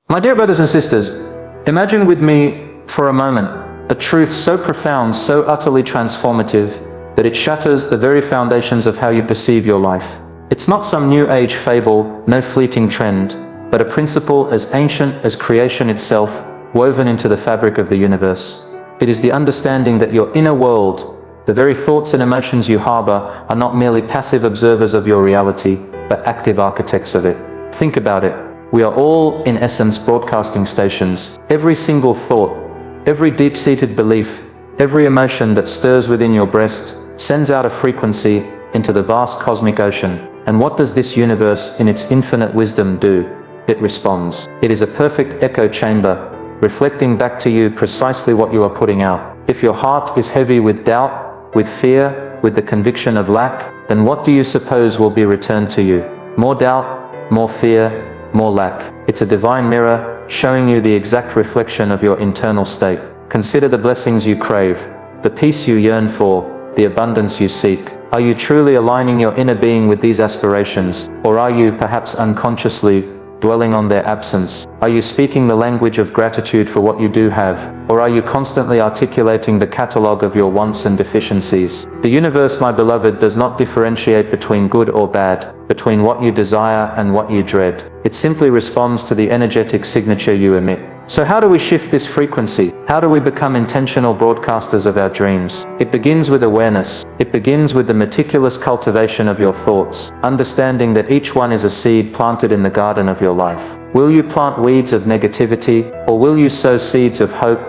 My dear brothers and sisters, imagine with me for a moment a truth so profound, so utterly transformative, that it shatters the very foundations of how you perceive your life. It's not some new age fable, no fleeting trend, but a principle as ancient as creation itself, woven into the fabric of the universe. It is the understanding that your inner world, the very thoughts and emotions you harbor, are not merely passive observers of your reality, but active architects of it. Think about it. We are all, in essence, broadcasting stations. Every single thought, every deep-seated belief, every emotion that stirs within your breast sends out a frequency into the vast cosmic ocean. And what does this universe, in its infinite wisdom, do? It responds. It is a perfect echo chamber, reflecting back to you precisely what you are putting out. If your heart is heavy with doubt, with fear, with the conviction of lack, then what do you suppose will be returned to you? More doubt, more fear, more lack. It's a divine mirror, showing you the exact reflection of your internal state. Consider the blessings you crave, the peace you yearn for, the abundance you seek. Are you truly aligning your inner being with these aspirations, or are you, perhaps unconsciously, dwelling on their absence? Are you speaking the language of gratitude for what you do have, or are you constantly articulating the catalogue of your wants and deficiencies? The universe, my beloved, does not differentiate between good or bad, between what you desire and what you dread. It simply responds to the energetic signature you emit. So how do we shift this frequency? How do we become intentional broadcasters of our dreams? It begins with awareness. It begins with the meticulous cultivation of your thoughts, understanding that each one is a seed planted in the garden of your life. Will you plant weeds of negativity, or will you sow seeds of hope,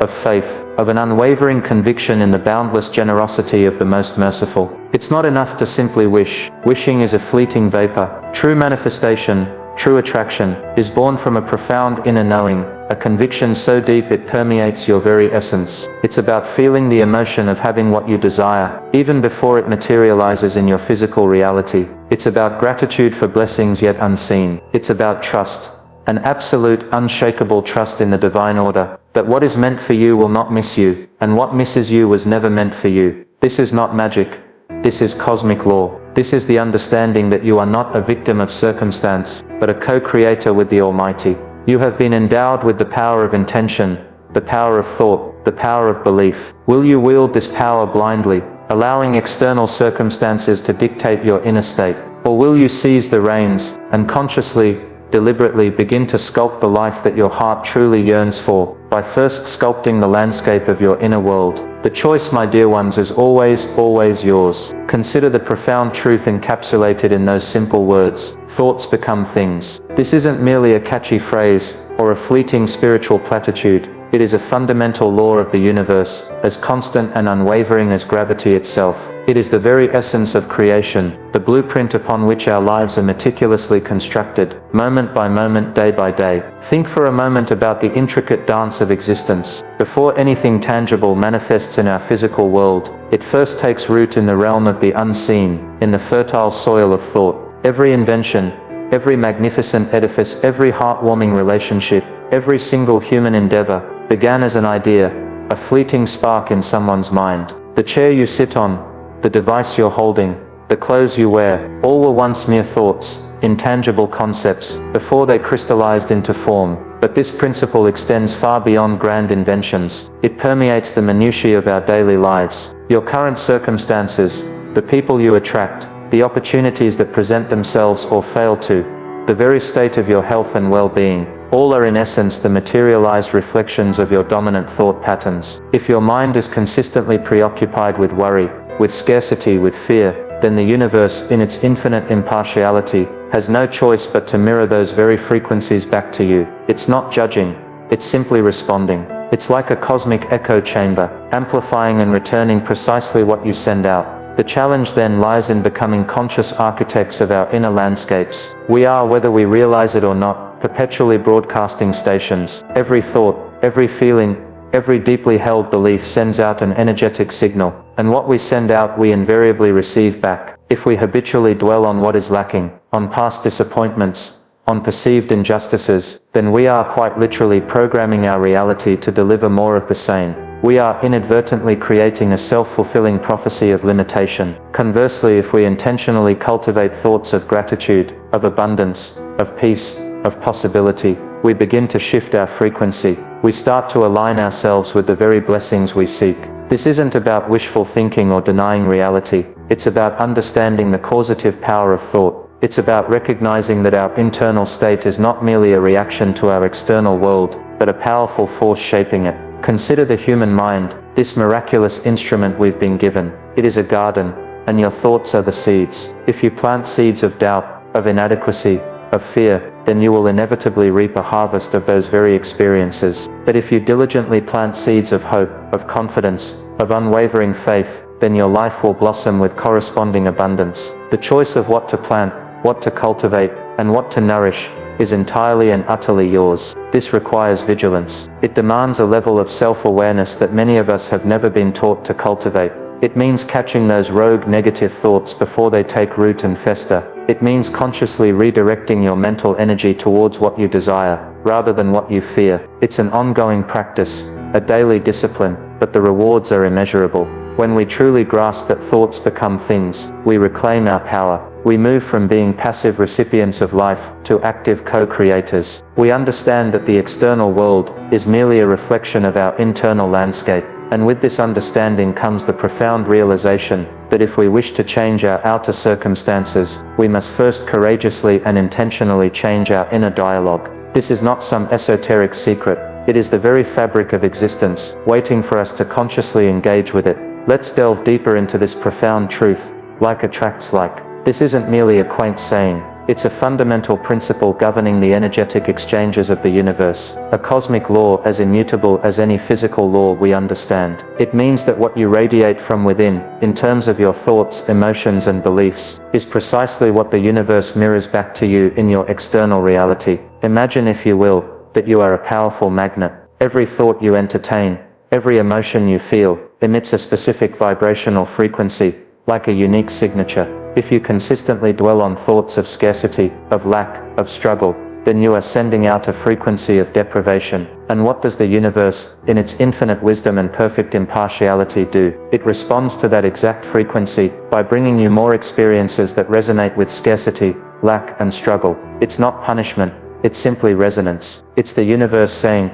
of faith, of an unwavering conviction in the boundless generosity of the most merciful? It's not enough to simply wish. Wishing is a fleeting vapor. True manifestation, true attraction, is born from a profound inner knowing, a conviction so deep it permeates your very essence. It's about feeling the emotion of having what you desire, even before it materializes in your physical reality. It's about gratitude for blessings yet unseen. It's about trust, an absolute, unshakable trust in the divine order, that what is meant for you will not miss you, and what misses you was never meant for you. This is not magic. This is cosmic law. This is the understanding that you are not a victim of circumstance, but a co-creator with the Almighty. You have been endowed with the power of intention, the power of thought, the power of belief. Will you wield this power blindly, allowing external circumstances to dictate your inner state? Or will you seize the reins, and consciously, deliberately begin to sculpt the life that your heart truly yearns for, by first sculpting the landscape of your inner world? The choice, my dear ones, is always, always yours. Consider the profound truth encapsulated in those simple words. Thoughts become things. This isn't merely a catchy phrase, or a fleeting spiritual platitude. It is a fundamental law of the universe, as constant and unwavering as gravity itself. It is the very essence of creation, the blueprint upon which our lives are meticulously constructed, moment by moment, day by day. Think for a moment about the intricate dance of existence. Before anything tangible manifests in our physical world, it first takes root in the realm of the unseen, in the fertile soil of thought. Every invention, every magnificent edifice, every heartwarming relationship, every single human endeavor, began as an idea, a fleeting spark in someone's mind. The chair you sit on, the device you're holding, the clothes you wear, all were once mere thoughts, intangible concepts, before they crystallized into form. But this principle extends far beyond grand inventions. It permeates the minutiae of our daily lives. Your current circumstances, the people you attract, the opportunities that present themselves or fail to, the very state of your health and well-being, all are in essence the materialized reflections of your dominant thought patterns. If your mind is consistently preoccupied with worry, with scarcity, with fear, then the universe, in its infinite impartiality, has no choice but to mirror those very frequencies back to you. It's not judging, it's simply responding. It's like a cosmic echo chamber, amplifying and returning precisely what you send out. The challenge then lies in becoming conscious architects of our inner landscapes. We are, whether we realize it or not, perpetually broadcasting stations. Every thought, every feeling, every deeply held belief sends out an energetic signal, and what we send out we invariably receive back. If we habitually dwell on what is lacking, on past disappointments, on perceived injustices, then we are quite literally programming our reality to deliver more of the same. We are inadvertently creating a self-fulfilling prophecy of limitation. Conversely, if we intentionally cultivate thoughts of gratitude, of abundance, of peace, of possibility, we begin to shift our frequency. We start to align ourselves with the very blessings we seek. This isn't about wishful thinking or denying reality. It's about understanding the causative power of thought. It's about recognizing that our internal state is not merely a reaction to our external world, but a powerful force shaping it. Consider the human mind, this miraculous instrument we've been given. It is a garden, and your thoughts are the seeds. If you plant seeds of doubt, of inadequacy, of fear, then you will inevitably reap a harvest of those very experiences. But if you diligently plant seeds of hope, of confidence, of unwavering faith, then your life will blossom with corresponding abundance. The choice of what to plant, what to cultivate, and what to nourish is entirely and utterly yours. This requires vigilance. It demands a level of self-awareness that many of us have never been taught to cultivate. It means catching those rogue negative thoughts before they take root and fester. It means consciously redirecting your mental energy towards what you desire, rather than what you fear. It's an ongoing practice, a daily discipline, but the rewards are immeasurable. When we truly grasp that thoughts become things, we reclaim our power. We move from being passive recipients of life to active co-creators. We understand that the external world is merely a reflection of our internal landscape. And with this understanding comes the profound realization that if we wish to change our outer circumstances, we must first courageously and intentionally change our inner dialogue. This is not some esoteric secret. It is the very fabric of existence, waiting for us to consciously engage with it. Let's delve deeper into this profound truth. Like attracts like. This isn't merely a quaint saying. It's a fundamental principle governing the energetic exchanges of the universe, a cosmic law as immutable as any physical law we understand. It means that what you radiate from within, in terms of your thoughts, emotions and beliefs, is precisely what the universe mirrors back to you in your external reality. Imagine, if you will, that you are a powerful magnet. Every thought you entertain, every emotion you feel, emits a specific vibrational frequency, like a unique signature. If you consistently dwell on thoughts of scarcity, of lack, of struggle, then you are sending out a frequency of deprivation. And what does the universe, in its infinite wisdom and perfect impartiality, do? It responds to that exact frequency by bringing you more experiences that resonate with scarcity, lack, and struggle. It's not punishment, it's simply resonance. It's the universe saying,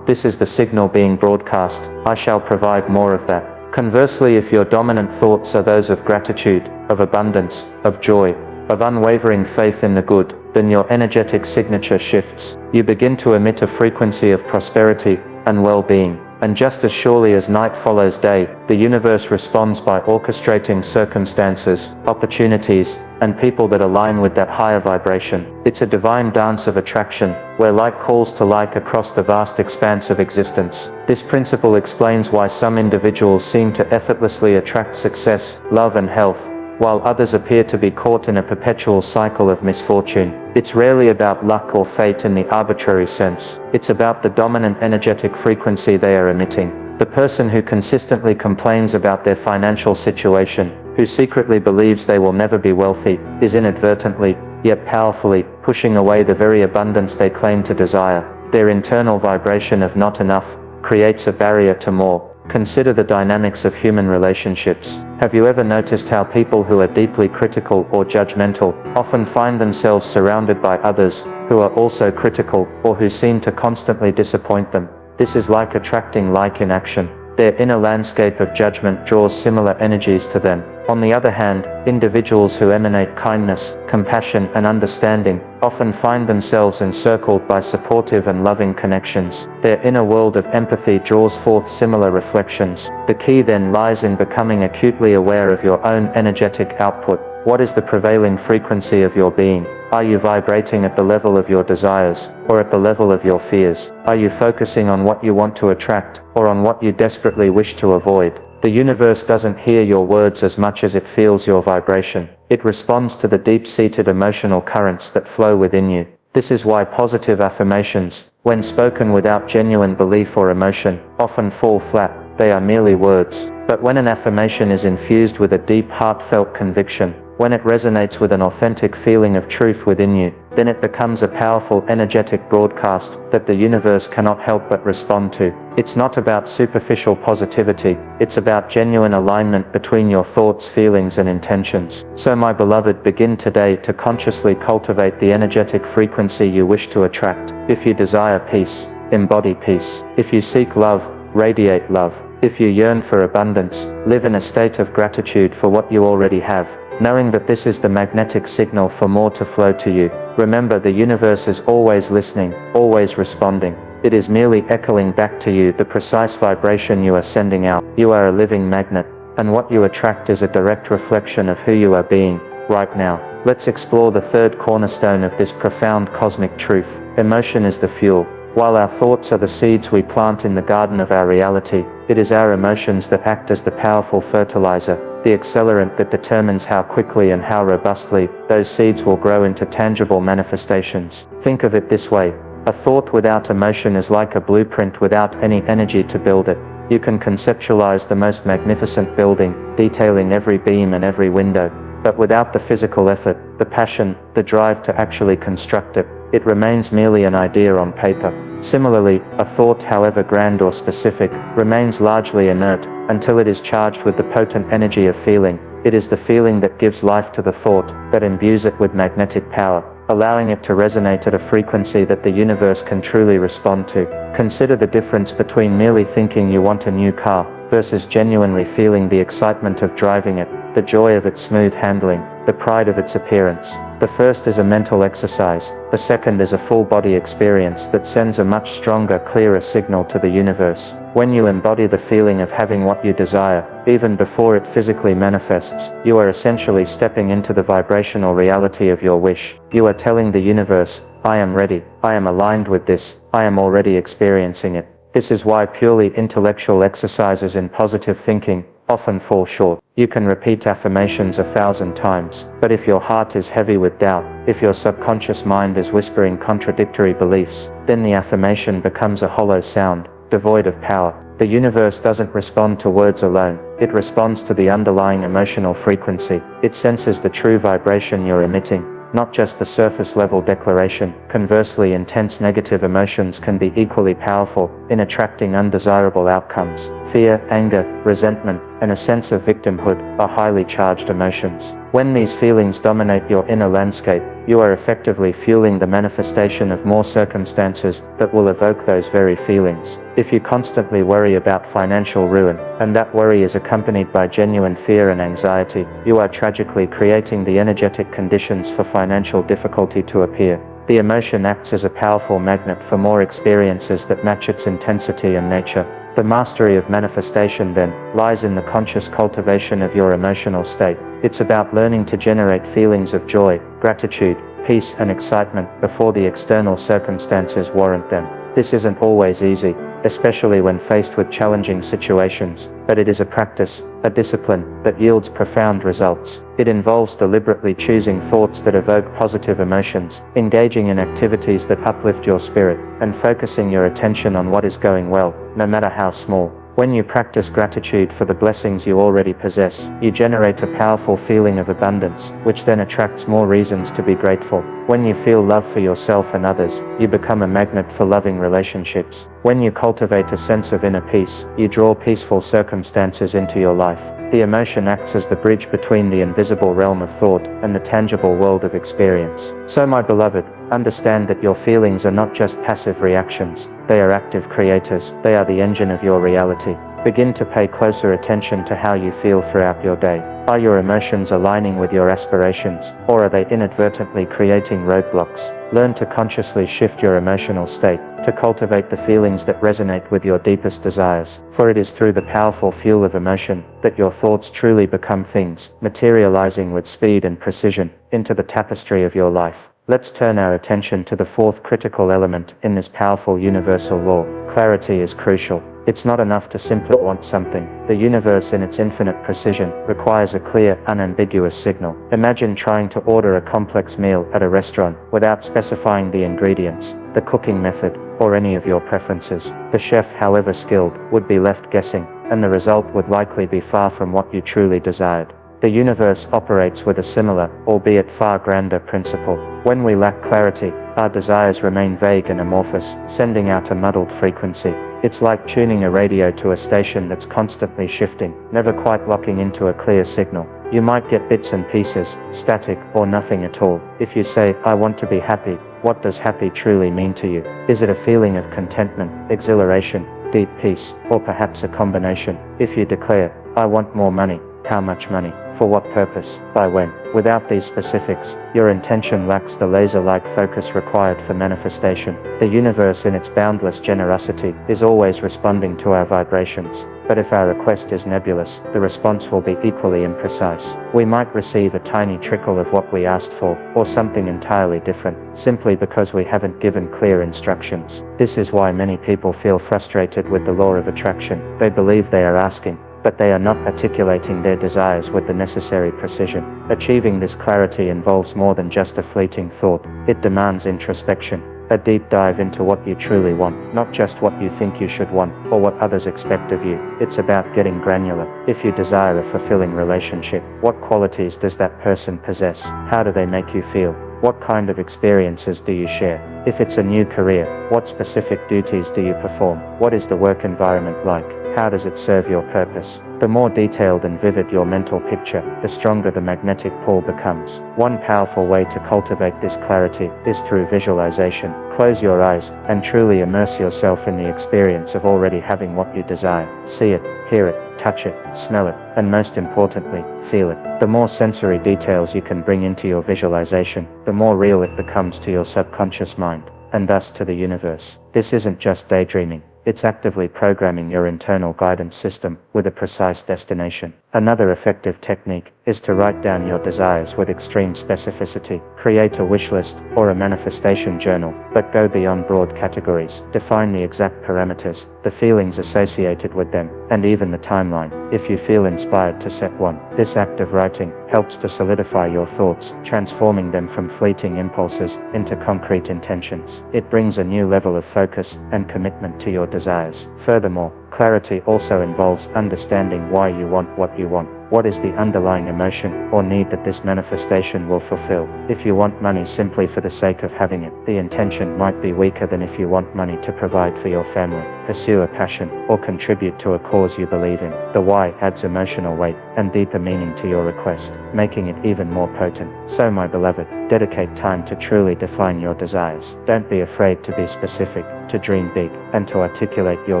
this is the signal being broadcast, I shall provide more of that. Conversely, if your dominant thoughts are those of gratitude, of abundance, of joy, of unwavering faith in the good, then your energetic signature shifts. You begin to emit a frequency of prosperity and well-being. And just as surely as night follows day, the universe responds by orchestrating circumstances, opportunities, and people that align with that higher vibration. It's a divine dance of attraction, where like calls to like across the vast expanse of existence. This principle explains why some individuals seem to effortlessly attract success, love and health, while others appear to be caught in a perpetual cycle of misfortune. It's rarely about luck or fate in the arbitrary sense. It's about the dominant energetic frequency they are emitting. The person who consistently complains about their financial situation, who secretly believes they will never be wealthy, is inadvertently, yet powerfully, pushing away the very abundance they claim to desire. Their internal vibration of not enough creates a barrier to more. Consider the dynamics of human relationships. Have you ever noticed how people who are deeply critical or judgmental often find themselves surrounded by others who are also critical or who seem to constantly disappoint them? This is like attracting like in action. Their inner landscape of judgment draws similar energies to them. On the other hand, individuals who emanate kindness, compassion, and understanding often find themselves encircled by supportive and loving connections. Their inner world of empathy draws forth similar reflections. The key then lies in becoming acutely aware of your own energetic output. What is the prevailing frequency of your being? Are you vibrating at the level of your desires, or at the level of your fears? Are you focusing on what you want to attract, or on what you desperately wish to avoid? The universe doesn't hear your words as much as it feels your vibration. It responds to the deep-seated emotional currents that flow within you. This is why positive affirmations, when spoken without genuine belief or emotion, often fall flat. They are merely words. But when an affirmation is infused with a deep, heartfelt conviction, When it resonates with an authentic feeling of truth within you, then it becomes a powerful, energetic broadcast that the universe cannot help but respond to. It's not about superficial positivity, it's about genuine alignment between your thoughts, feelings, and intentions. So my beloved, begin today to consciously cultivate the energetic frequency you wish to attract. If you desire peace, embody peace. If you seek love, radiate love. If you yearn for abundance, live in a state of gratitude for what you already have, knowing that this is the magnetic signal for more to flow to you. Remember, the universe is always listening, always responding. It is merely echoing back to you the precise vibration you are sending out. You are a living magnet, and what you attract is a direct reflection of who you are being right now. Let's explore the third cornerstone of this profound cosmic truth. Emotion is the fuel. While our thoughts are the seeds we plant in the garden of our reality, it is our emotions that act as the powerful fertilizer, the accelerant that determines how quickly and how robustly those seeds will grow into tangible manifestations. Think of it this way: a thought without emotion is like a blueprint without any energy to build it. You can conceptualize the most magnificent building, detailing every beam and every window, but without the physical effort, the passion, the drive to actually construct it, it remains merely an idea on paper. Similarly, a thought, however grand or specific, remains largely inert until it is charged with the potent energy of feeling. It is the feeling that gives life to the thought, that imbues it with magnetic power, allowing it to resonate at a frequency that the universe can truly respond to. Consider the difference between merely thinking you want a new car versus genuinely feeling the excitement of driving it, the joy of its smooth handling, the pride of its appearance. The first is a mental exercise, the second is a full-body experience that sends a much stronger, clearer signal to the universe. When you embody the feeling of having what you desire, even before it physically manifests, you are essentially stepping into the vibrational reality of your wish. You are telling the universe, I am ready, I am aligned with this, I am already experiencing it. This is why purely intellectual exercises in positive thinking often fall short. You can repeat affirmations 1,000 times, but if your heart is heavy with doubt, if your subconscious mind is whispering contradictory beliefs, then the affirmation becomes a hollow sound, devoid of power. The universe doesn't respond to words alone, it responds to the underlying emotional frequency. It senses the true vibration you're emitting, not just the surface-level declaration. Conversely, intense negative emotions can be equally powerful in attracting undesirable outcomes. Fear, anger, resentment, and a sense of victimhood are highly charged emotions. When these feelings dominate your inner landscape, you are effectively fueling the manifestation of more circumstances that will evoke those very feelings. If you constantly worry about financial ruin, and that worry is accompanied by genuine fear and anxiety, you are tragically creating the energetic conditions for financial difficulty to appear. The emotion acts as a powerful magnet for more experiences that match its intensity and nature. The mastery of manifestation, then, lies in the conscious cultivation of your emotional state. It's about learning to generate feelings of joy, gratitude, peace, and excitement before the external circumstances warrant them. This isn't always easy, especially when faced with challenging situations, but it is a practice, a discipline, that yields profound results. It involves deliberately choosing thoughts that evoke positive emotions, engaging in activities that uplift your spirit, and focusing your attention on what is going well, no matter how small. When you practice gratitude for the blessings you already possess, you generate a powerful feeling of abundance, which then attracts more reasons to be grateful. When you feel love for yourself and others, you become a magnet for loving relationships. When you cultivate a sense of inner peace, you draw peaceful circumstances into your life. The emotion acts as the bridge between the invisible realm of thought and the tangible world of experience. So my beloved, understand that your feelings are not just passive reactions, they are active creators. They are the engine of your reality. Begin to pay closer attention to how you feel throughout your day. Are your emotions aligning with your aspirations, or are they inadvertently creating roadblocks? Learn to consciously shift your emotional state, to cultivate the feelings that resonate with your deepest desires. For it is through the powerful fuel of emotion that your thoughts truly become things, materializing with speed and precision into the tapestry of your life. Let's turn our attention to the fourth critical element in this powerful universal law. Clarity is crucial. It's not enough to simply want something. The universe, in its infinite precision, requires a clear, unambiguous signal. Imagine trying to order a complex meal at a restaurant without specifying the ingredients, the cooking method, or any of your preferences. The chef, however skilled, would be left guessing, and the result would likely be far from what you truly desired. The universe operates with a similar, albeit far grander principle. When we lack clarity, our desires remain vague and amorphous, sending out a muddled frequency. It's like tuning a radio to a station that's constantly shifting, never quite locking into a clear signal. You might get bits and pieces, static, or nothing at all. If you say, "I want to be happy," what does happy truly mean to you? Is it a feeling of contentment, exhilaration, deep peace, or perhaps a combination? If you declare, "I want more money," how much money? For what purpose? By when? Without these specifics, your intention lacks the laser-like focus required for manifestation. The universe in its boundless generosity is always responding to our vibrations. But if our request is nebulous, the response will be equally imprecise. We might receive a tiny trickle of what we asked for, or something entirely different, simply because we haven't given clear instructions. This is why many people feel frustrated with the law of attraction. They believe they are asking, but they are not articulating their desires with the necessary precision. Achieving this clarity involves more than just a fleeting thought. It demands introspection, a deep dive into what you truly want, not just what you think you should want, or what others expect of you. It's about getting granular. If you desire a fulfilling relationship, what qualities does that person possess? How do they make you feel? What kind of experiences do you share? If it's a new career, what specific duties do you perform? What is the work environment like? How does it serve your purpose? The more detailed and vivid your mental picture, the stronger the magnetic pull becomes. One powerful way to cultivate this clarity is through visualization. Close your eyes and truly immerse yourself in the experience of already having what you desire. See it, hear it, touch it, smell it, and most importantly, feel it. The more sensory details you can bring into your visualization, the more real it becomes to your subconscious mind, and thus to the universe. This isn't just daydreaming. It's actively programming your internal guidance system with a precise destination. Another effective technique is to write down your desires with extreme specificity. Create a wish list or a manifestation journal, but go beyond broad categories. Define the exact parameters, the feelings associated with them, and even the timeline, if you feel inspired to set one. This act of writing helps to solidify your thoughts, transforming them from fleeting impulses into concrete intentions. It brings a new level of focus and commitment to your desires. Furthermore, clarity also involves understanding why you want what you want. What is the underlying emotion or need that this manifestation will fulfill? If you want money simply for the sake of having it, the intention might be weaker than if you want money to provide for your family, pursue a passion, or contribute to a cause you believe in. The why adds emotional weight and deeper meaning to your request, making it even more potent. So, my beloved, dedicate time to truly define your desires. Don't be afraid to be specific, to dream big, and to articulate your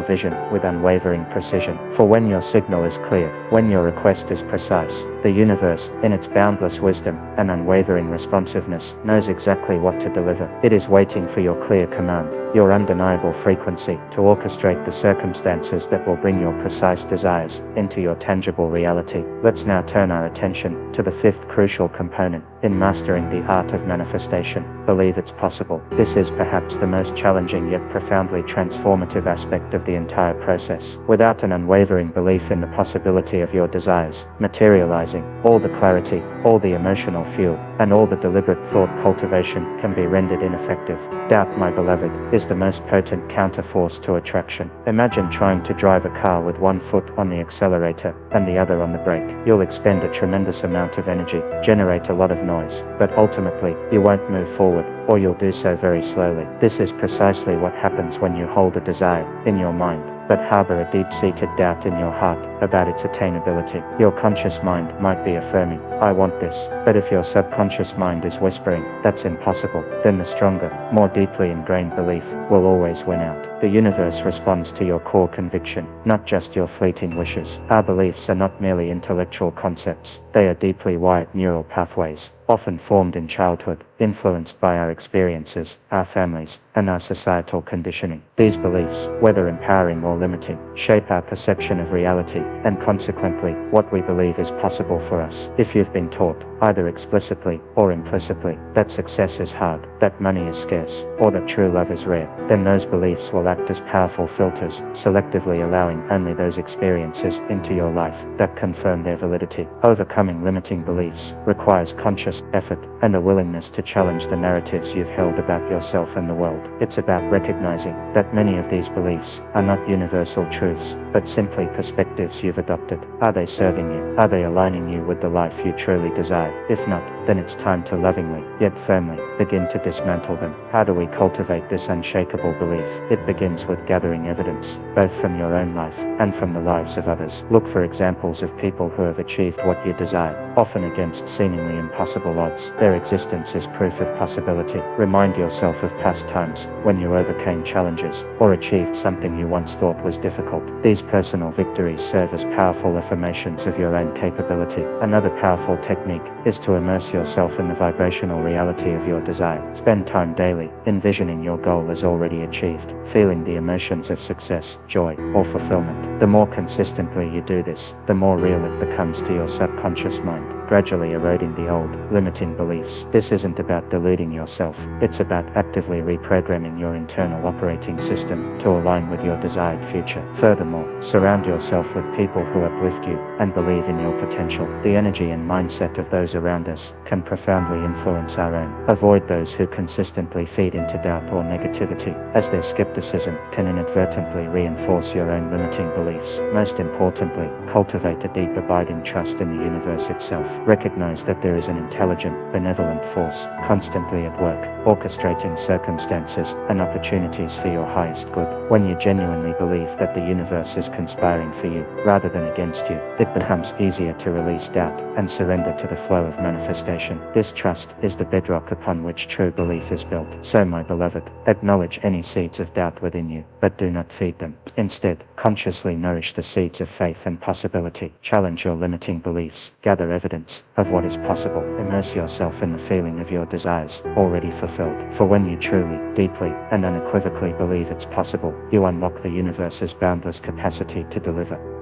vision with unwavering precision. For when your signal is clear, when your request is precise, the universe, in its boundless wisdom and unwavering responsiveness, knows exactly what to deliver. It is waiting for your clear command, your undeniable frequency, to orchestrate the circumstances that will bring your precise desires into your tangible reality. Let's now turn our attention to the fifth crucial component in mastering the art of manifestation. Believe it's possible. This is perhaps the most challenging yet profoundly transformative aspect of the entire process. Without an unwavering belief in the possibility of your desires materializing, all the clarity, all the emotional fuel, and all the deliberate thought cultivation can be rendered ineffective. Doubt, my beloved, is the most potent counterforce to attraction. Imagine trying to drive a car with one foot on the accelerator and the other on the brake. You'll expend a tremendous amount of energy, generate a lot of noise, but ultimately, you won't move forward, or you'll do so very slowly. This is precisely what happens when you hold a desire in your mind, but harbor a deep-seated doubt in your heart about its attainability. Your conscious mind might be affirming, "I want this," but if your subconscious mind is whispering, "That's impossible," then the stronger, more deeply ingrained belief will always win out. The universe responds to your core conviction, not just your fleeting wishes. Our beliefs are not merely intellectual concepts, they are deeply wired neural pathways, often formed in childhood, influenced by our experiences, our families, and our societal conditioning. These beliefs, whether empowering or limiting, shape our perception of reality, and consequently, what we believe is possible for us. If you've been taught, either explicitly or implicitly, that success is hard, that money is scarce, or that true love is rare, then those beliefs will act as powerful filters, selectively allowing only those experiences into your life that confirm their validity. Overcoming limiting beliefs requires conscious effort and a willingness to challenge the narratives you've held about yourself and the world. It's about recognizing that many of these beliefs are not universal truths, but simply perspectives you've adopted. Are they serving you? Are they aligning you with the life you truly desire? If not, then it's time to lovingly, yet firmly, begin to dismantle them. How do we cultivate this unshakable belief? It begins with gathering evidence, both from your own life and from the lives of others. Look for examples of people who have achieved what you desire, often against seemingly impossible odds. Their existence is proof of possibility. Remind yourself of past times when you overcame challenges or achieved something you once thought was difficult. These personal victories serve as powerful affirmations of your own capability. Another powerful technique is to immerse yourself in the vibrational reality of your desire. Spend time daily envisioning your goal as already achieved, feeling the emotions of success, joy, or fulfillment. The more consistently you do this, the more real it becomes to your subconscious mind, gradually eroding the old, limiting beliefs. This isn't about deluding yourself, it's about actively reprogramming your internal operating system to align with your desired future. Furthermore, surround yourself with people who uplift you and believe in your potential. The energy and mindset of those around us can profoundly influence our own. Avoid those who consistently feed into doubt or negativity, as their skepticism can inadvertently reinforce your own limiting beliefs. Most importantly, cultivate a deep abiding trust in the universe itself. Recognize that there is an intelligent, benevolent force constantly at work, orchestrating circumstances and opportunities for your highest good. When you genuinely believe that the universe is conspiring for you rather than against you, it becomes easier to release doubt and surrender to the flow of manifestation. This trust is the bedrock upon which true belief is built. So, my beloved, acknowledge any seeds of doubt within you, but do not feed them. Instead, consciously nourish the seeds of faith and possibility. Challenge your limiting beliefs. Gather evidence of what is possible. Immerse yourself in the feeling of your desires already fulfilled. For when you truly, deeply, and unequivocally believe it's possible, you unlock the universe's boundless capacity to deliver.